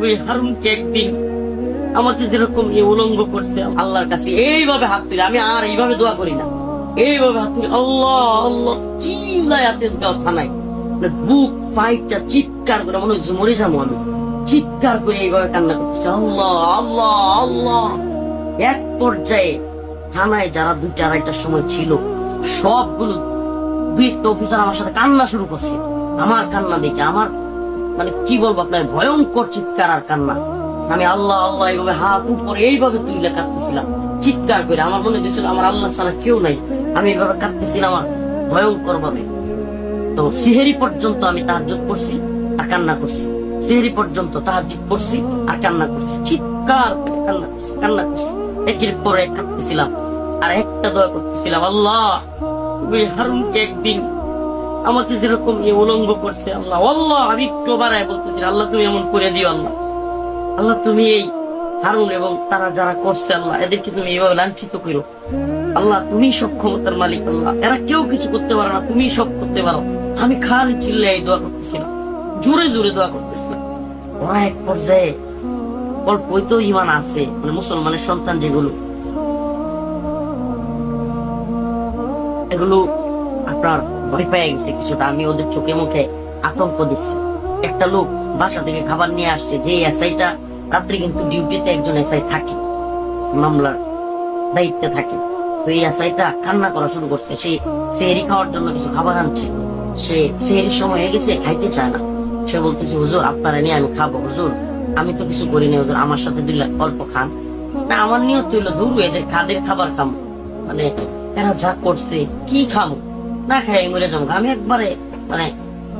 ওই হারুনকে একদিন আমাকে যেরকম উলঙ্গ করছে আল্লাহর কাছে এইভাবে হাত তুলে, আমি আর এইভাবে দোয়া করি না, এইভাবে হাত তুলে আল্লাহ আল্লাহ চিল্লায় তেজগাঁও থানায় বুক ফাইটটা চিৎকার করে মনে হচ্ছে মরে যাবো আমি, চিৎকার করে এইভাবে কান্না করতেছে আল্লাহ আল্লাহ আল্লাহ। এক পর্যায়ে থানায় যারা 2টা-2:30টার সময় ছিল সবগুলো 2-1টা অফিসার আমার সাথে কান্না শুরু করছে। আমার কান্না দেখে আমার মানে কি বলবো আপনার, ভয়ঙ্কর চিৎকার আর কান্না। আমি আল্লাহ আল্লাহ এইভাবে হাত উপরে এইভাবে তুলে কাঁদতেছিলাম চিৎকার করে। আমার মনে হয়েছিল আমার আল্লাহ ছাড়া কেউ নাই, আমি এইভাবে কাঁদতেছিলাম আর ভয়ঙ্কর ভাবে। তো সিহেরি পর্যন্ত আমি তাহাজ্জুদ পড়ছি আর কান্না করছি, সিহেরি পর্যন্ত তাহাজ্জুদ পড়ছি আর কান্না করছি, চিৎকার করে কান্না করছি একের পর এক কাঁদতেছিলাম আর একটা দোয়া করতেছিলাম আল্লাহ ওই হারুনকে একদিন আমাকে যেরকম উলঙ্গ করছে আল্লাহ আল্লাহ, আমি একটু বাড়ায় বলতেছি আল্লাহ তুমি এমন করে দিও আল্লাহ, আল্লাহ তুমি এই হারুন এবং তারা যারা করছে আল্লাহ এদেরকে তুমি এইভাবে লাঞ্ছিত করো আল্লাহ, তুমি সব ক্ষমতার মালিক আল্লাহ, এরা কেউ কিছু করতে পারে না, তুমি সব করতে পারো। আমি খালি চিল্লাই এই দোয়া করতেছিলাম, জোরে জোরে দোয়া করতেছিলাম। ওরা এক পর্যায়ে অল্পই তো ইমান আছে, মানে মুসলমানের সন্তান যেগুলো, এগুলো আপনার ভয় পেয়ে গেছে কিছুটা। আমি ওদের চোখে মুখে আতঙ্ক দেখছি। একটা লোক বাসা থেকে খাবার নিয়ে আসছে, যে এসআইটা রাত্রে কিন্তু ডিউটিতে একজন এসআই থাকে, মামলার দায়িত্বে থাকে। তো এই এসআইটা কান্না করা শুরু করছে, সে সেহরি খাওয়ার জন্য কিছু খাবার আনছে, সে সেহরির সময় হয়ে গেছে, খাইতে চায় না। সে বলতেছে হুজুর আপনারা নিয়ে আমি খাবো, হুজুর আমি তো কিছু করি না, হুজুর আমার সাথে দিলে অল্প খান না। আমার নিয়ত হইলো ধরু এদের খাবার খাবো, মানে এরা যা করছে কি খাবো, না খাই মরে যাবো। আমি একবারে মানে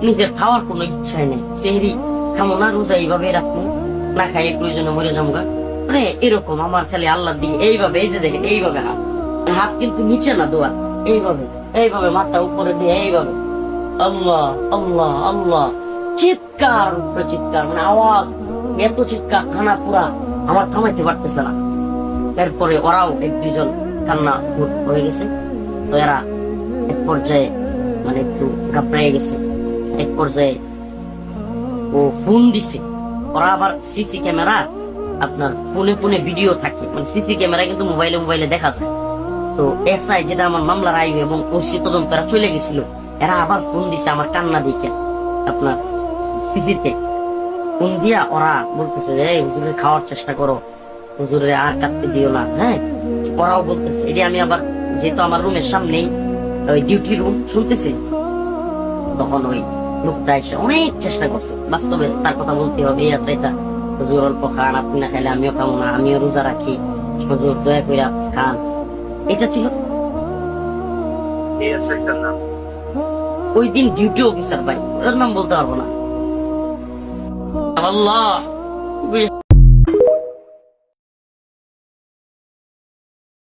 নিজের খাওয়ার কোনো ইচ্ছাই নেই, সেহরি খাবো না, রোজা এইভাবে রাখবো, না খাই প্রয়োজনে মরে যাবো। মানে এরকম আমার খালি আল্লাহর দিকে এইভাবে, এই যে দেখেন এইভাবে হাত, হাত কিন্তু নিচে না দোয়া, এইভাবে এইভাবে মাথা উপরে দিয়ে এইভাবে আল্লাহ আল্লাহ আল্লাহ, চিৎকার উপরে চিৎকার, মানে আওয়াজ এত চিৎকার খানা পুরা আমার থামাইতে পারতেছে না। এরপরে ওরাও 1-2 জন কান্না হয়ে গেছে। তো এরা এক পর্যায়ে মানে একটু ঘাবড়ে গেছে। এক পর্যায়ে ও ফোন দিছে, ওরা আবার সিসি ক্যামেরা আপনার ফোনে ভিডিও থাকে, মানে সিসি ক্যামেরা কিন্তু মোবাইলে দেখা যায়। তো এসআই যেটা আমার মামলার আইবে এবং ওসি তদন্তরা চলে গেছিল, এরা আবার ফোন দিছে আমার কান্না দেখে আপনার সিসিতে ফোন দিয়া। ওরা বলতেছে এই হুজুরের খাওয়ার চেষ্টা করো, হুজুরের আর কাটতে দিও না। হ্যাঁ, ওরাও বলতেছে এটি। আমি আবার যেহেতু আমার রুমের সামনেই ওই ডিউটি রুম শুনতেছি, তখন ওই লোকটা এসে অনেক চেষ্টা করছে। বাস্তবে তার কথা বলতে হবে, এই আছে এটা হুজুর অল্প খান, আপনি না খাইলে আমিও খাবো না, আমিও রোজা রাখি, হুজুর দয়া করে আপনি খান। এটা ছিল ওই দিন ডিউটি অফিসার ভাই, ওর নাম বলতে পারবো না। আল্লাহ